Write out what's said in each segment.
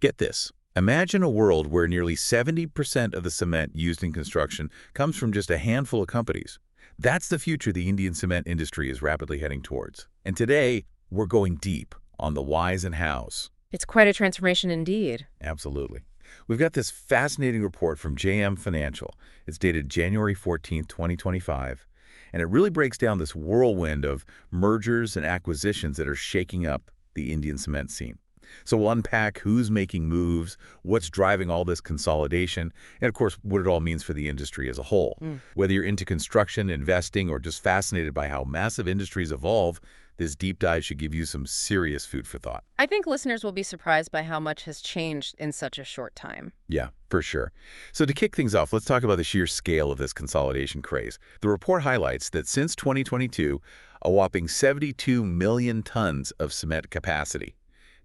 Get this. Imagine a world where nearly 70% of the cement used in construction comes from just a handful of companies. That's the future the Indian cement industry is rapidly heading towards. And today, we're going deep on the whys and hows. It's quite a transformation indeed. Absolutely. We've got this fascinating report from JM Financial. It's dated January 14th, 2025, and it really breaks down this whirlwind of mergers and acquisitions that are shaking up the Indian cement scene. So we'll unpack who's making moves, what's driving all this consolidation, and of course, what it all means for the industry as a whole. Whether you're into construction, investing, or just fascinated by how massive industries evolve, this deep dive should give you some serious food for thought. I think listeners will be surprised by how much has changed in such a short time. Yeah, for sure. So to kick things off, let's talk about the sheer scale of this consolidation craze. The report highlights that since 2022, a whopping 72 million tons of cement capacity,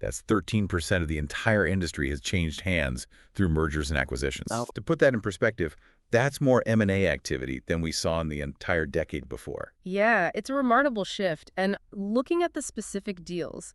that's 13% of the entire industry, has changed hands through mergers and acquisitions. Now, to put that in perspective, that's more M&A activity than we saw in the entire decade before. Yeah, it's a remarkable shift. And looking at the specific deals,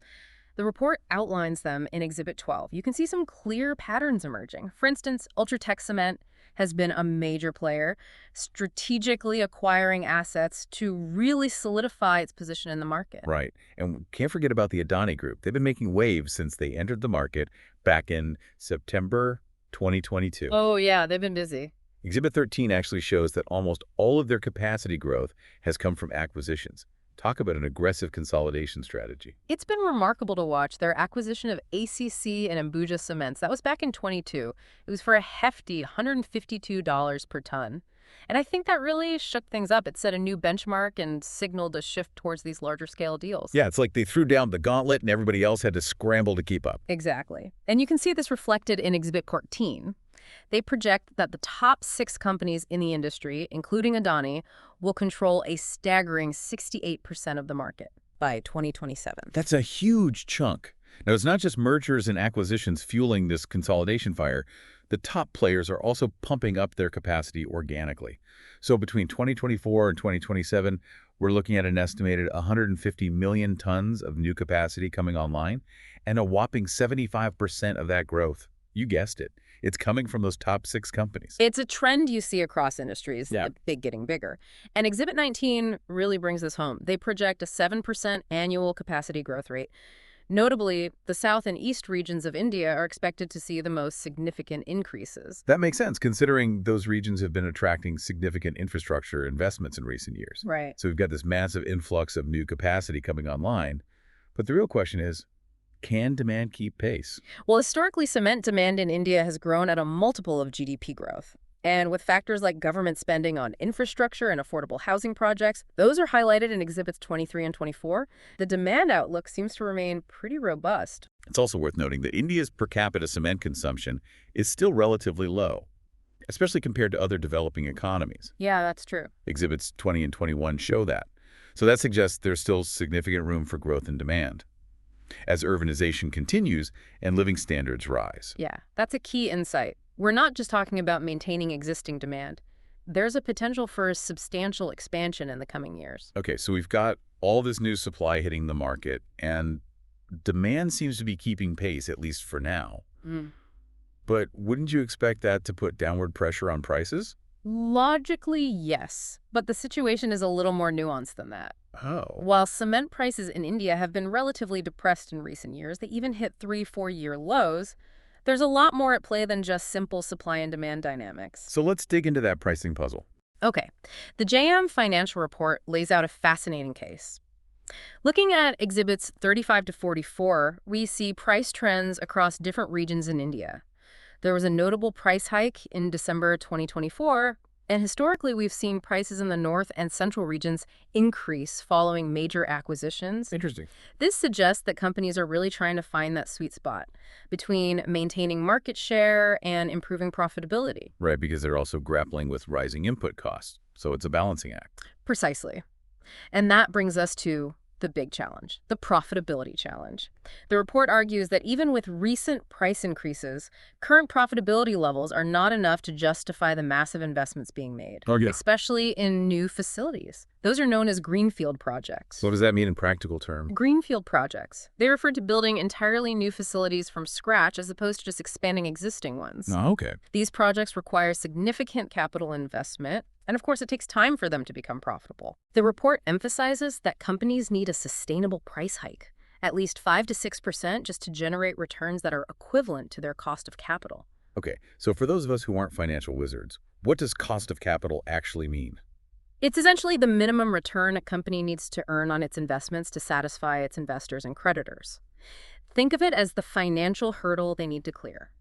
the report outlines them in Exhibit 12. You can see some clear patterns emerging. For instance, UltraTech Cement has been a major player, strategically acquiring assets to really solidify its position in the market. Right. And can't forget about the Adani Group. They've been making waves since they entered the market back in September 2022. Oh, yeah, they've been busy. Exhibit 13 actually shows that almost all of their capacity growth has come from acquisitions. Talk about an aggressive consolidation strategy. It's been remarkable to watch their acquisition of ACC and Ambuja cements. That was back in 22. It was for a hefty $152 per ton. And I think that really shook things up. It set a new benchmark and signaled a shift towards these larger scale deals. Yeah, it's like they threw down the gauntlet and everybody else had to scramble to keep up. Exactly. And you can see this reflected in Exhibit 14. They project that the top 6 companies in the industry, including Adani, will control a staggering 68% of the market by 2027. That's a huge chunk. Now, it's not just mergers and acquisitions fueling this consolidation fire. The top players are also pumping up their capacity organically. So between 2024 and 2027, we're looking at an estimated 150 million tons of new capacity coming online, and a whopping 75% of that growth, you guessed it, it's coming from those top 6 companies. It's a trend you see across industries, Yeah. the big getting bigger. And Exhibit 19 really brings this home. They project a 7% annual capacity growth rate. Notably, the south and east regions of India are expected to see the most significant increases. That makes sense, considering those regions have been attracting significant infrastructure investments in recent years. Right. So we've got this massive influx of new capacity coming online. But the real question is, can demand keep pace? Well, historically, cement demand in India has grown at a multiple of GDP growth. And with factors like government spending on infrastructure and affordable housing projects, those are highlighted in Exhibits 23 and 24. The demand outlook seems to remain pretty robust. It's also worth noting that India's per capita cement consumption is still relatively low, especially compared to other developing economies. Yeah, that's true. Exhibits 20 and 21 show that. So that suggests there's still significant room for growth and demand as urbanization continues and living standards rise. Yeah, that's a key insight. We're not just talking about maintaining existing demand. There's a potential for a substantial expansion in the coming years. Okay, so we've got all this new supply hitting the market, and demand seems to be keeping pace, at least for now. But wouldn't you expect that to put downward pressure on prices? Logically, yes, but the situation is a little more nuanced than that. Oh. While cement prices in India have been relatively depressed in recent years, they even hit 3-4-year lows, there's a lot more at play than just simple supply and demand dynamics. So let's dig into that pricing puzzle. Okay, the JM Financial Report lays out a fascinating case. Looking at Exhibits 35 to 44, we see price trends across different regions in India. There was a notable price hike in December 2024, and historically we've seen prices in the north and central regions increase following major acquisitions. Interesting. This suggests that companies are really trying to find that sweet spot between maintaining market share and improving profitability. Right, because they're also grappling with rising input costs. So it's a balancing act. Precisely. And that brings us to the big challenge, the profitability challenge. The report argues that even with recent price increases, current profitability levels are not enough to justify the massive investments being made, Oh, yeah. especially in new facilities. Those are known as greenfield projects. What does that mean in practical terms? Greenfield projects. They refer to building entirely new facilities from scratch as opposed to just expanding existing ones. Oh, okay. These projects require significant capital investment, and of course, it takes time for them to become profitable. The report emphasizes that companies need a sustainable price hike, at least 5 to 6% just to generate returns that are equivalent to their cost of capital. Okay, so for those of us who aren't financial wizards, what does cost of capital actually mean? It's essentially the minimum return a company needs to earn on its investments to satisfy its investors and creditors. Think of it as the financial hurdle they need to clear.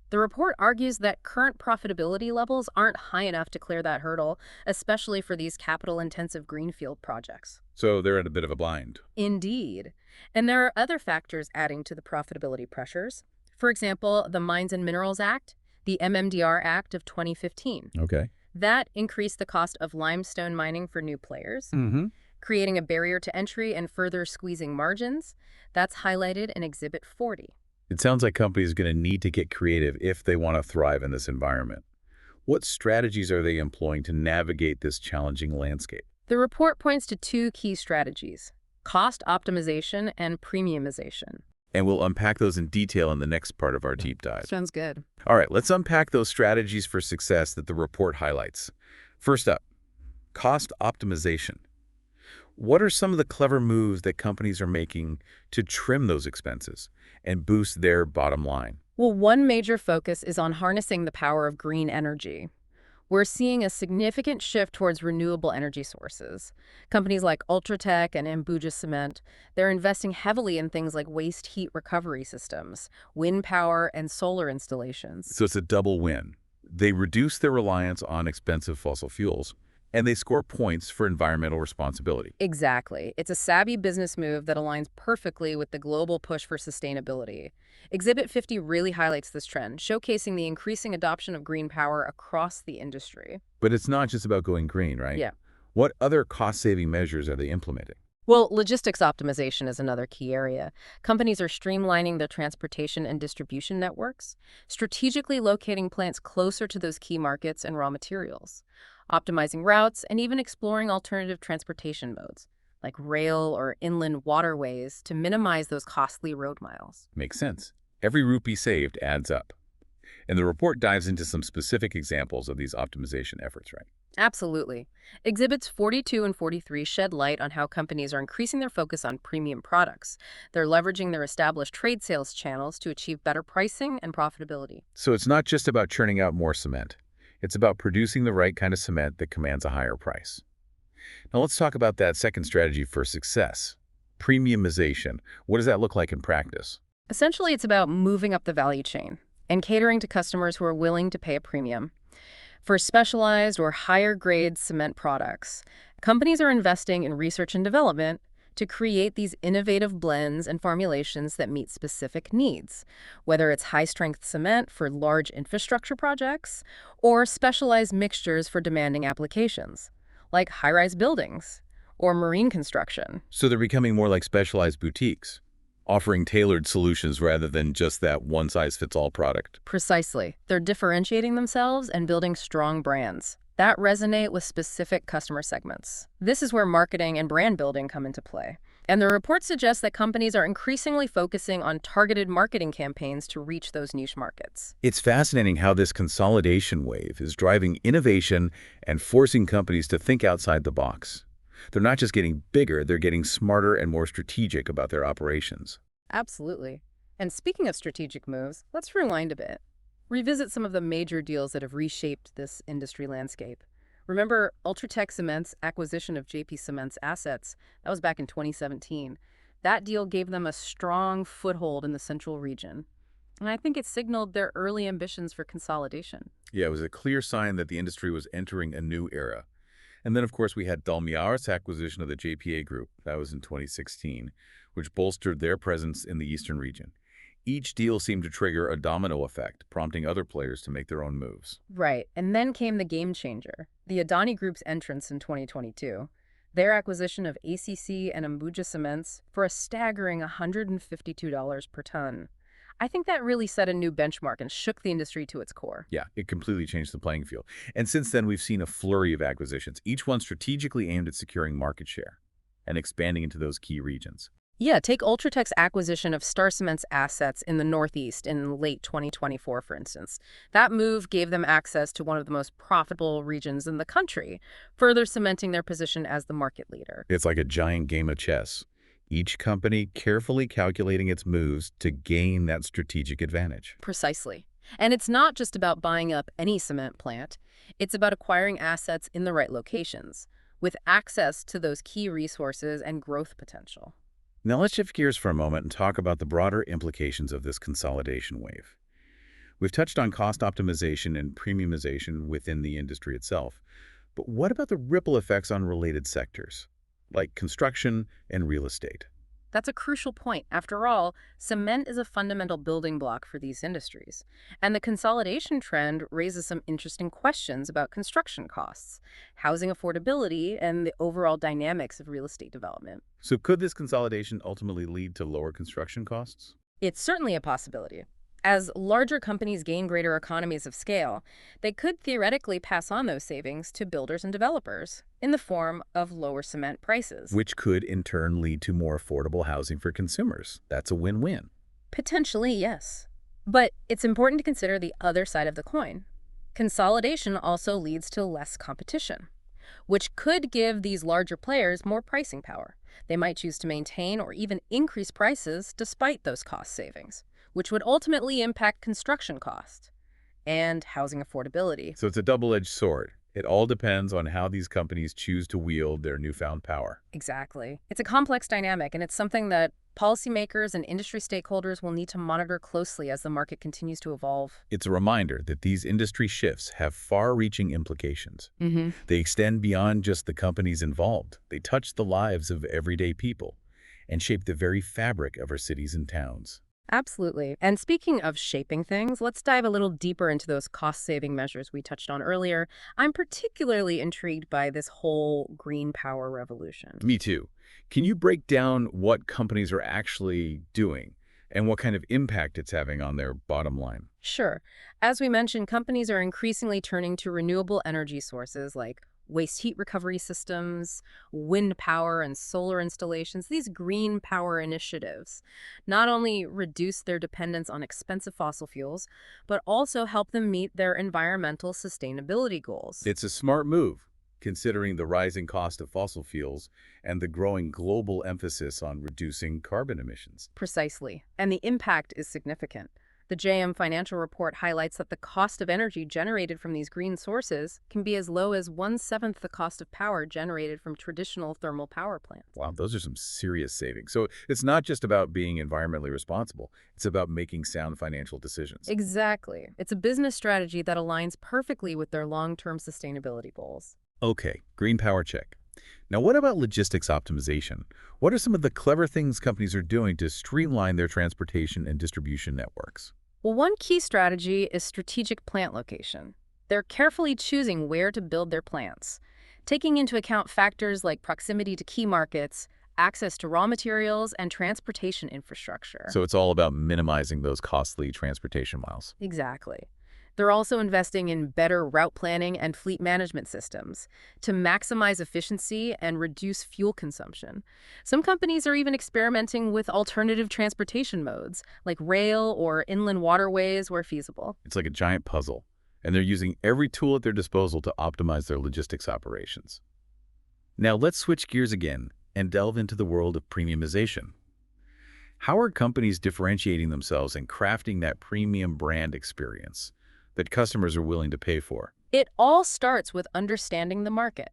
The report argues that current profitability levels aren't high enough to clear that hurdle, especially for these capital-intensive greenfield projects. So they're at a bit of a blind. Indeed. And there are other factors adding to the profitability pressures. For example, the Mines and Minerals Act, the MMDR Act of 2015. Okay. That increased the cost of limestone mining for new players, Mm-hmm. creating a barrier to entry and further squeezing margins. That's highlighted in Exhibit 40. It sounds like companies are going to need to get creative if they want to thrive in this environment. What strategies are they employing to navigate this challenging landscape? The report points to two key strategies: cost optimization and premiumization. And we'll unpack those in detail in the next part of our deep dive. Sounds good. All right, let's unpack those strategies for success that the report highlights. First up, cost optimization. What are some of the clever moves that companies are making to trim those expenses and boost their bottom line? Well, one major focus is on harnessing the power of green energy. We're seeing a significant shift towards renewable energy sources. Companies like UltraTech and Ambuja Cement, they're investing heavily in things like waste heat recovery systems, wind power, and solar installations. So it's a double win. They reduce their reliance on expensive fossil fuels, and they score points for environmental responsibility. Exactly. It's a savvy business move that aligns perfectly with the global push for sustainability. Exhibit 50 really highlights this trend, showcasing the increasing adoption of green power across the industry. But it's not just about going green, right? Yeah. What other cost-saving measures are they implementing? Well, logistics optimization is another key area. Companies are streamlining their transportation and distribution networks, strategically locating plants closer to those key markets and raw materials, optimizing routes, and even exploring alternative transportation modes, like rail or inland waterways, to minimize those costly road miles. Makes sense. Every rupee saved adds up. And the report dives into some specific examples of these optimization efforts, right? Absolutely. Exhibits 42 and 43 shed light on how companies are increasing their focus on premium products. They're leveraging their established trade sales channels to achieve better pricing and profitability. So it's not just about churning out more cement. It's about producing the right kind of cement that commands a higher price. Now let's talk about that second strategy for success, premiumization. What does that look like in practice? Essentially, it's about moving up the value chain and catering to customers who are willing to pay a premium. For specialized or higher-grade cement products, companies are investing in research and development to create these innovative blends and formulations that meet specific needs, whether it's high-strength cement for large infrastructure projects or specialized mixtures for demanding applications, like high-rise buildings or marine construction. So they're becoming more like specialized boutiques, offering tailored solutions rather than just that one-size-fits-all product. Precisely. They're differentiating themselves and building strong brands that resonate with specific customer segments. This is where marketing and brand building come into play. And the report suggests that companies are increasingly focusing on targeted marketing campaigns to reach those niche markets. It's fascinating how this consolidation wave is driving innovation and forcing companies to think outside the box. They're not just getting bigger, they're getting smarter and more strategic about their operations. Absolutely. And speaking of strategic moves, let's rewind a bit. Revisit some of the major deals that have reshaped this industry landscape. Remember UltraTech Cement's acquisition of JP Cement's assets? That was back in 2017. That deal gave them a strong foothold in the central region. And I think it signaled their early ambitions for consolidation. Yeah, it was a clear sign that the industry was entering a new era. And then, of course, we had Dalmia's acquisition of the JPA Group. That was in 2016, which bolstered their presence in the eastern region. Each deal seemed to trigger a domino effect, prompting other players to make their own moves. Right. And then came the game changer, the Adani Group's entrance in 2022. Their acquisition of ACC and Ambuja cements for a staggering $152 per ton. I think that really set a new benchmark and shook the industry to its core. Yeah, it completely changed the playing field. And since then, we've seen a flurry of acquisitions, each one strategically aimed at securing market share and expanding into those key regions. Yeah, take UltraTech's acquisition of Star Cement's assets in the Northeast in late 2024, for instance. That move gave them access to one of the most profitable regions in the country, further cementing their position as the market leader. It's like a giant game of chess, each company carefully calculating its moves to gain that strategic advantage. Precisely. And it's not just about buying up any cement plant. It's about acquiring assets in the right locations, with access to those key resources and growth potential. Now let's shift gears for a moment and talk about the broader implications of this consolidation wave. We've touched on cost optimization and premiumization within the industry itself, but what about the ripple effects on related sectors, like construction and real estate? That's a crucial point. After all, cement is a fundamental building block for these industries. And the consolidation trend raises some interesting questions about construction costs, housing affordability, and the overall dynamics of real estate development. So could this consolidation ultimately lead to lower construction costs? It's certainly a possibility. As larger companies gain greater economies of scale, they could theoretically pass on those savings to builders and developers in the form of lower cement prices. Which could in turn lead to more affordable housing for consumers. That's a win-win. Potentially, yes. But it's important to consider the other side of the coin. Consolidation also leads to less competition, which could give these larger players more pricing power. They might choose to maintain or even increase prices despite those cost savings, which would ultimately impact construction cost and housing affordability. So it's a double-edged sword. It all depends on how these companies choose to wield their newfound power. Exactly. It's a complex dynamic, and it's something that policymakers and industry stakeholders will need to monitor closely as the market continues to evolve. It's a reminder that these industry shifts have far-reaching implications. Mm-hmm. They extend beyond just the companies involved. They touch the lives of everyday people and shape the very fabric of our cities and towns. Absolutely. And speaking of shaping things, let's dive a little deeper into those cost-saving measures we touched on earlier. I'm particularly intrigued by this whole green power revolution. Me too. Can you break down what companies are actually doing and what kind of impact it's having on their bottom line? Sure. As we mentioned, companies are increasingly turning to renewable energy sources like waste heat recovery systems, wind power, and solar installations. These green power initiatives not only reduce their dependence on expensive fossil fuels, but also help them meet their environmental sustainability goals. It's a smart move, considering the rising cost of fossil fuels and the growing global emphasis on reducing carbon emissions. Precisely. And the impact is significant. The JM Financial Report highlights that the cost of energy generated from these green sources can be as low as 1/7 the cost of power generated from traditional thermal power plants. Wow, those are some serious savings. So it's not just about being environmentally responsible. It's about making sound financial decisions. Exactly. It's a business strategy that aligns perfectly with their long-term sustainability goals. Okay, green power check. Now, what about logistics optimization? What are some of the clever things companies are doing to streamline their transportation and distribution networks? Well, one key strategy is strategic plant location. They're carefully choosing where to build their plants, taking into account factors like proximity to key markets, access to raw materials, and transportation infrastructure. So it's all about minimizing those costly transportation miles. Exactly. They're also investing in better route planning and fleet management systems to maximize efficiency and reduce fuel consumption. Some companies are even experimenting with alternative transportation modes, like rail or inland waterways where feasible. It's like a giant puzzle, and they're using every tool at their disposal to optimize their logistics operations. Now let's switch gears again and delve into the world of premiumization. How are companies differentiating themselves and crafting that premium brand experience that customers are willing to pay for? It all starts with understanding the market.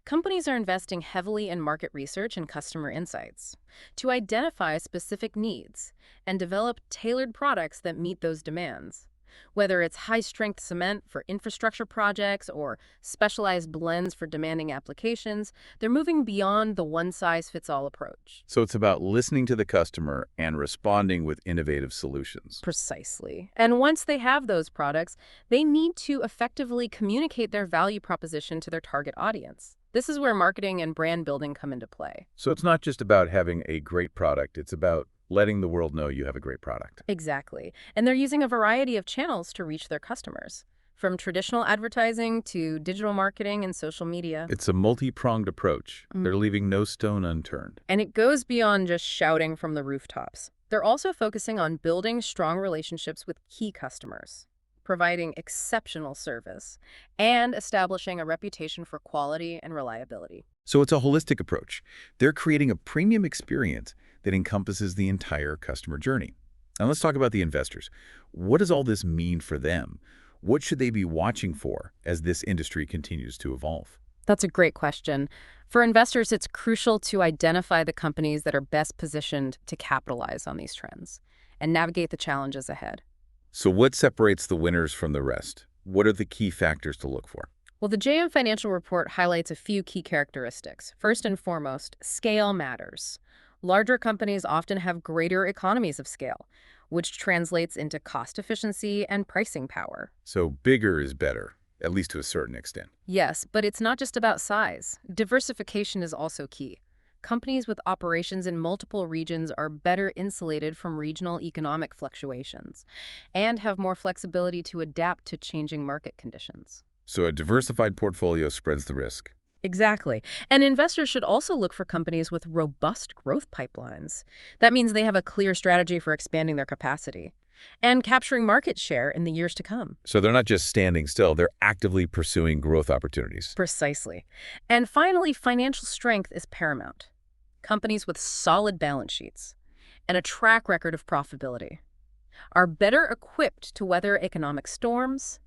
Companies are investing heavily in market research and customer insights to identify specific needs and develop tailored products that meet those demands. Whether it's high-strength cement for infrastructure projects or specialized blends for demanding applications, they're moving beyond the one-size-fits-all approach. So it's about listening to the customer and responding with innovative solutions. Precisely. And once they have those products, they need to effectively communicate their value proposition to their target audience. This is where marketing and brand building come into play. So it's not just about having a great product, it's about letting the world know you have a great product. Exactly. And they're using a variety of channels to reach their customers, from traditional advertising to digital marketing and social media. It's a multi-pronged approach. Mm. They're leaving no stone unturned. And it goes beyond just shouting from the rooftops. They're also focusing on building strong relationships with key customers, providing exceptional service, and establishing a reputation for quality and reliability. So it's a holistic approach. They're creating a premium experience that encompasses the entire customer journey. Now let's talk about the investors. What does all this mean for them? What should they be watching for as this industry continues to evolve? That's a great question. For investors, it's crucial to identify the companies that are best positioned to capitalize on these trends and navigate the challenges ahead. So what separates the winners from the rest? What are the key factors to look for? Well, the JM Financial Report highlights a few key characteristics. First and foremost, scale matters. Larger companies often have greater economies of scale, which translates into cost efficiency and pricing power. So bigger is better, at least to a certain extent. Yes, but it's not just about size. Diversification is also key. Companies with operations in multiple regions are better insulated from regional economic fluctuations and have more flexibility to adapt to changing market conditions. So a diversified portfolio spreads the risk. Exactly. And investors should also look for companies with robust growth pipelines. That means they have a clear strategy for expanding their capacity and capturing market share in the years to come. So they're not just standing still, they're actively pursuing growth opportunities. Precisely. And finally, financial strength is paramount. Companies with solid balance sheets and a track record of profitability are better equipped to weather economic storms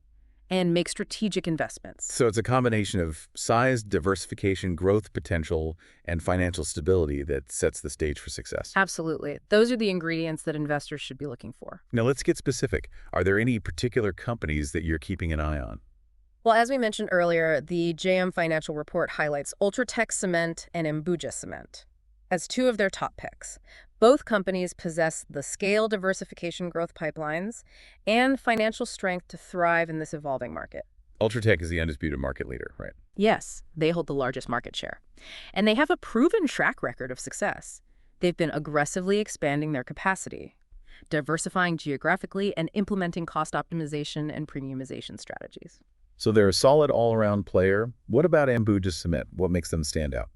and make strategic investments. So it's a combination of size, diversification, growth potential, and financial stability that sets the stage for success. Absolutely. Those are the ingredients that investors should be looking for. Now let's get specific. Are there any particular companies that you're keeping an eye on? Well, as we mentioned earlier, the JM Financial Report highlights UltraTech Cement and Ambuja Cement as two of their top picks. Both companies possess the scale diversification growth pipelines and financial strength to thrive in this evolving market. UltraTech is the undisputed market leader, right? Yes, they hold the largest market share. And they have a proven track record of success. They've been aggressively expanding their capacity, diversifying geographically, and implementing cost optimization and premiumization strategies. So they're a solid all-around player. What about Ambuja Cement? What makes them stand out?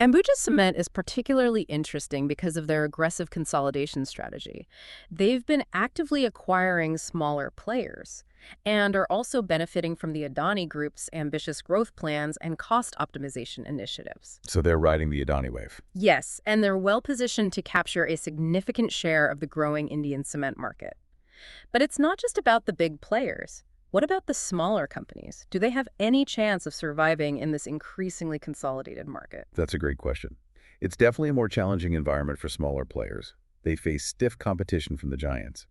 Ambuja Cement is particularly interesting because of their aggressive consolidation strategy. They've been actively acquiring smaller players and are also benefiting from the Adani Group's ambitious growth plans and cost optimization initiatives. So they're riding the Adani wave. Yes, and they're well positioned to capture a significant share of the growing Indian cement market. But it's not just about the big players. What about the smaller companies? Do they have any chance of surviving in this increasingly consolidated market? That's a great question. It's definitely a more challenging environment for smaller players. They face stiff competition from the giants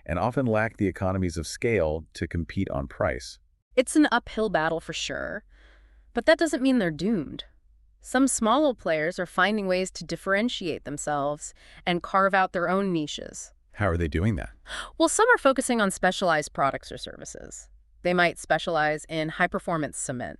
and often lack the economies of scale to compete on price. It's an uphill battle for sure, but that doesn't mean they're doomed. Some smaller players are finding ways to differentiate themselves and carve out their own niches. How are they doing that? Well, some are focusing on specialized products or services. They might specialize in high-performance cement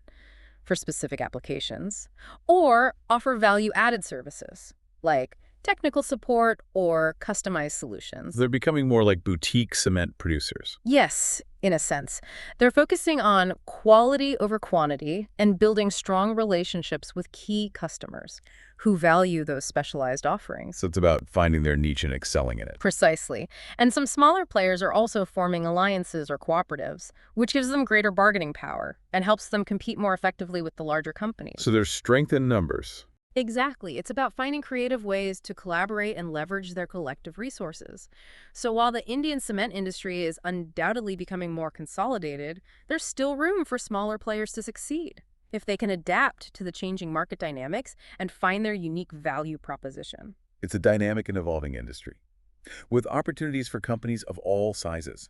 for specific applications, or offer value-added services like technical support or customized solutions. They're becoming more like boutique cement producers. Yes, in a sense. They're focusing on quality over quantity and building strong relationships with key customers who value those specialized offerings. So it's about finding their niche and excelling in it. Precisely. And some smaller players are also forming alliances or cooperatives, which gives them greater bargaining power and helps them compete more effectively with the larger companies. So there's strength in numbers. Exactly. It's about finding creative ways to collaborate and leverage their collective resources. So while the Indian cement industry is undoubtedly becoming more consolidated, there's still room for smaller players to succeed if they can adapt to the changing market dynamics and find their unique value proposition. It's a dynamic and evolving industry, with opportunities for companies of all sizes.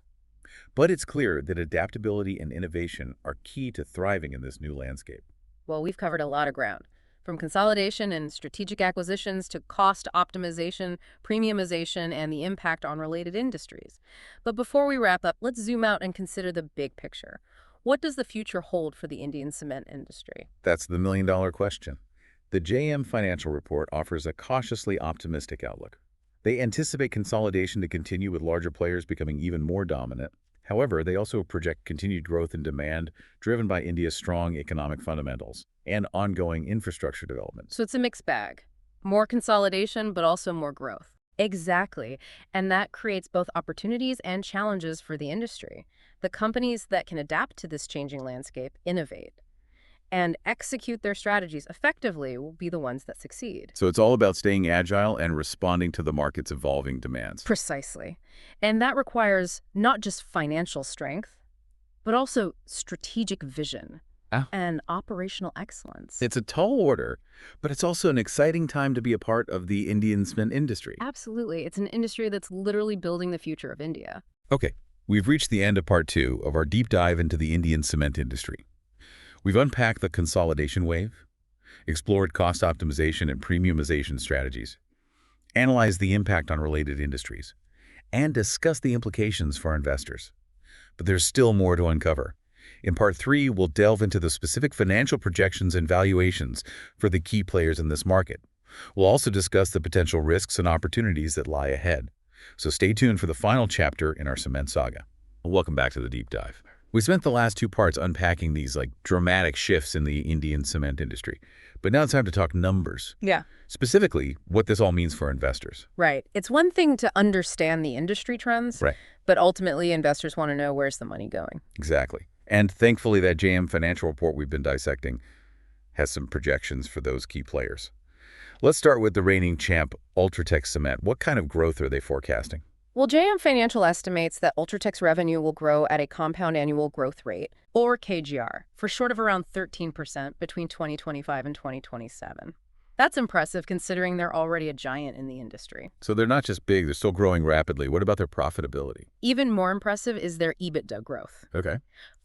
But it's clear that adaptability and innovation are key to thriving in this new landscape. Well, we've covered a lot of ground, from consolidation and strategic acquisitions to cost optimization, premiumization, and the impact on related industries. But before we wrap up, let's zoom out and consider the big picture. What does the future hold for the Indian cement industry? That's the million-dollar question. The JM Financial Report offers a cautiously optimistic outlook. They anticipate consolidation to continue with larger players becoming even more dominant. However, they also project continued growth in demand driven by India's strong economic fundamentals and ongoing infrastructure development. So it's a mixed bag. More consolidation, but also more growth. Exactly. And that creates both opportunities and challenges for the industry. The companies that can adapt to this changing landscape innovate and execute their strategies effectively will be the ones that succeed. So it's all about staying agile and responding to the market's evolving demands. Precisely. And that requires not just financial strength, but also strategic vision Ah. and operational excellence. It's a tall order, but it's also an exciting time to be a part of the Indian cement industry. Absolutely. It's an industry that's literally building the future of India. Okay, we've reached the end of part 2 of our deep dive into the Indian cement industry. We've unpacked the consolidation wave, explored cost optimization and premiumization strategies, analyzed the impact on related industries, and discussed the implications for our investors. But there's still more to uncover. In part 3, we'll delve into the specific financial projections and valuations for the key players in this market. We'll also discuss the potential risks and opportunities that lie ahead. So stay tuned for the final chapter in our cement saga. Welcome back to the deep dive. We spent the last 2 parts unpacking these dramatic shifts in the Indian cement industry. But now it's time to talk numbers. Yeah. Specifically, what this all means for investors. Right. It's one thing to understand the industry trends, Right. but ultimately investors want to know where's the money going. Exactly. And thankfully, that JM financial report we've been dissecting has some projections for those key players. Let's start with the reigning champ, UltraTech Cement. What kind of growth are they forecasting? Well, JM Financial estimates that UltraTech's revenue will grow at a compound annual growth rate, or CAGR, for short of around 13% between 2025 and 2027. That's impressive considering they're already a giant in the industry. So they're not just big, they're still growing rapidly. What about their profitability? Even more impressive is their EBITDA growth. Okay.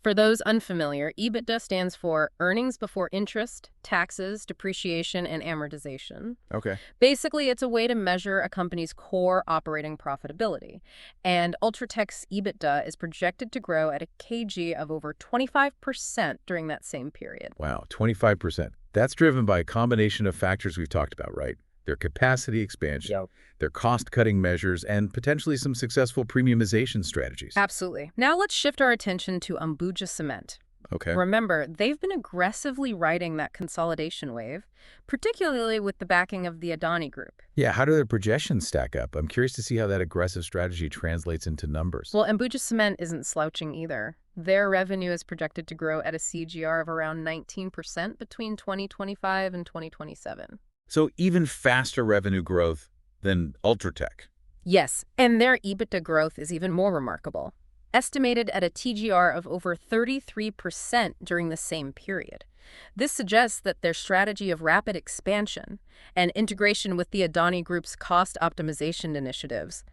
For those unfamiliar, EBITDA stands for earnings before interest, taxes, depreciation, and amortization. Okay. Basically, it's a way to measure a company's core operating profitability. And UltraTech's EBITDA is projected to grow at a CAGR of over 25% during that same period. Wow, 25%. That's driven by a combination of factors we've talked about, right? Their capacity expansion, their cost-cutting measures, and potentially some successful premiumization strategies. Absolutely. Now let's shift our attention to Ambuja Cement. Okay. Remember, they've been aggressively riding that consolidation wave, particularly with the backing of the Adani Group. Yeah, how do their projections stack up? I'm curious to see how that aggressive strategy translates into numbers. Well, Ambuja Cement isn't slouching either. Their revenue is projected to grow at a CAGR of around 19% between 2025 and 2027. So even faster revenue growth than UltraTech. Yes, and their EBITDA growth is even more remarkable, estimated at a TGR of over 33% during the same period. This suggests that their strategy of rapid expansion and integration with the Adani Group's cost optimization initiatives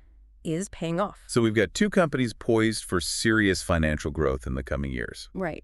is paying off. So we've got 2 companies poised for serious financial growth in the coming years. Right.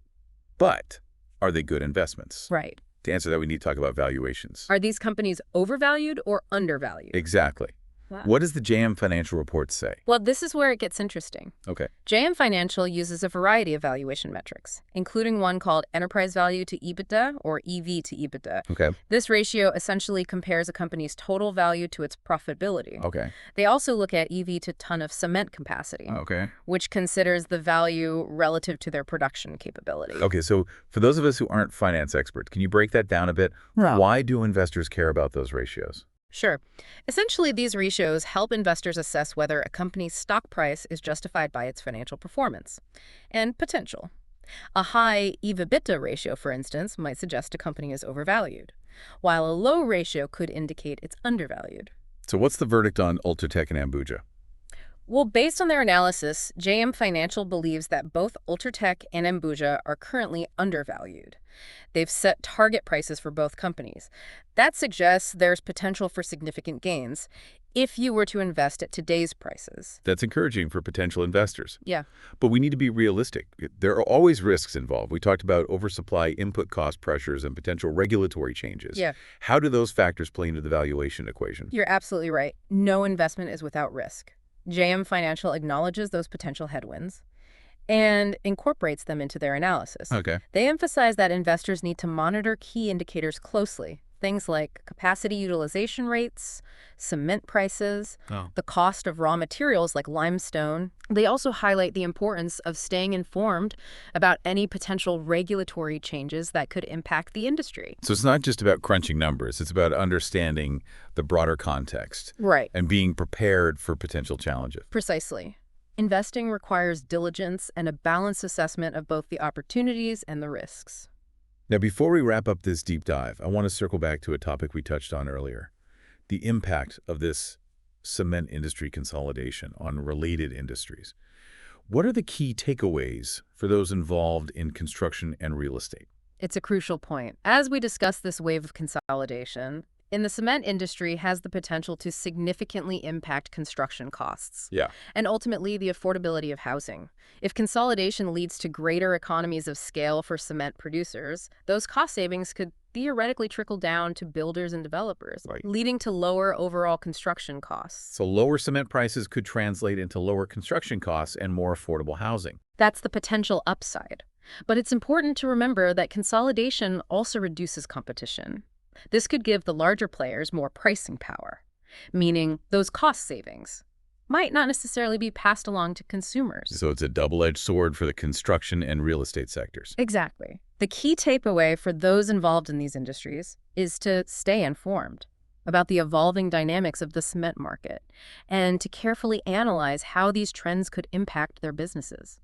But are they good investments? Right. To answer that, we need to talk about valuations. Are these companies overvalued or undervalued? Exactly. Wow. What does the JM Financial Report say? Well, this is where it gets interesting. Okay. JM Financial uses a variety of valuation metrics, including one called enterprise value to EBITDA, or EV to EBITDA. Okay. This ratio essentially compares a company's total value to its profitability. Okay. They also look at EV to ton of cement capacity, Okay. which considers the value relative to their production capability. Okay, so for those of us who aren't finance experts, can you break that down a bit? Yeah. Why do investors care about those ratios? Sure. Essentially, these ratios help investors assess whether a company's stock price is justified by its financial performance and potential. A high EV/EBITDA ratio, for instance, might suggest a company is overvalued, while a low ratio could indicate it's undervalued. So what's the verdict on UltraTech and Ambuja? Well, based on their analysis, JM Financial believes that both UltraTech and Ambuja are currently undervalued. They've set target prices for both companies. That suggests there's potential for significant gains if you were to invest at today's prices. That's encouraging for potential investors. Yeah. But we need to be realistic. There are always risks involved. We talked about oversupply, input cost pressures, and potential regulatory changes. Yeah. How do those factors play into the valuation equation? You're absolutely right. No investment is without risk. JM Financial acknowledges those potential headwinds, and incorporates them into their analysis. Okay. They emphasize that investors need to monitor key indicators closely, things like capacity utilization rates, cement prices, Oh. the cost of raw materials like limestone. They also highlight the importance of staying informed about any potential regulatory changes that could impact the industry. So it's not just about crunching numbers, it's about understanding the broader context Right. and being prepared for potential challenges. Precisely. Investing requires diligence and a balanced assessment of both the opportunities and the risks. Now, before we wrap up this deep dive, I want to circle back to a topic we touched on earlier, the impact of this cement industry consolidation on related industries. What are the key takeaways for those involved in construction and real estate? It's a crucial point. As we discuss this wave of consolidation, in the cement industry has the potential to significantly impact construction costs Yeah. and ultimately the affordability of housing. If consolidation leads to greater economies of scale for cement producers, those cost savings could theoretically trickle down to builders and developers, Right. leading to lower overall construction costs. So lower cement prices could translate into lower construction costs and more affordable housing. That's the potential upside. But it's important to remember that consolidation also reduces competition. This could give the larger players more pricing power, meaning those cost savings might not necessarily be passed along to consumers. So it's a double-edged sword for the construction and real estate sectors. Exactly. The key takeaway for those involved in these industries is to stay informed about the evolving dynamics of the cement market and to carefully analyze how these trends could impact their businesses.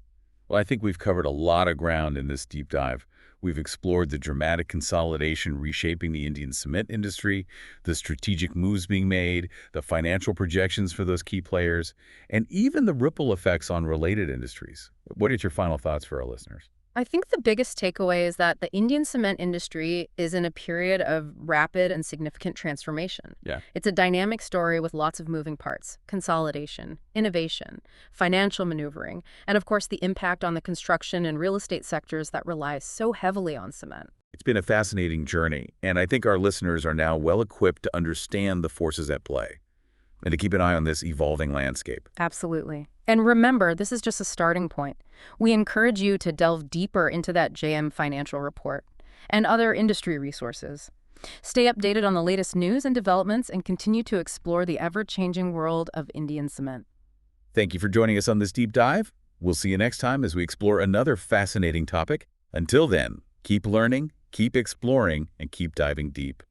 Well, I think we've covered a lot of ground in this deep dive. We've explored the dramatic consolidation reshaping the Indian cement industry, the strategic moves being made, the financial projections for those key players, and even the ripple effects on related industries. What are your final thoughts for our listeners? I think the biggest takeaway is that the Indian cement industry is in a period of rapid and significant transformation. Yeah. It's a dynamic story with lots of moving parts: consolidation, innovation, financial maneuvering, and of course the impact on the construction and real estate sectors that rely so heavily on cement. It's been a fascinating journey, and I think our listeners are now well equipped to understand the forces at play and to keep an eye on this evolving landscape. Absolutely. And remember, this is just a starting point. We encourage you to delve deeper into that JM financial report and other industry resources. Stay updated on the latest news and developments and continue to explore the ever-changing world of Indian cement. Thank you for joining us on this deep dive. We'll see you next time as we explore another fascinating topic. Until then, keep learning, keep exploring, and keep diving deep.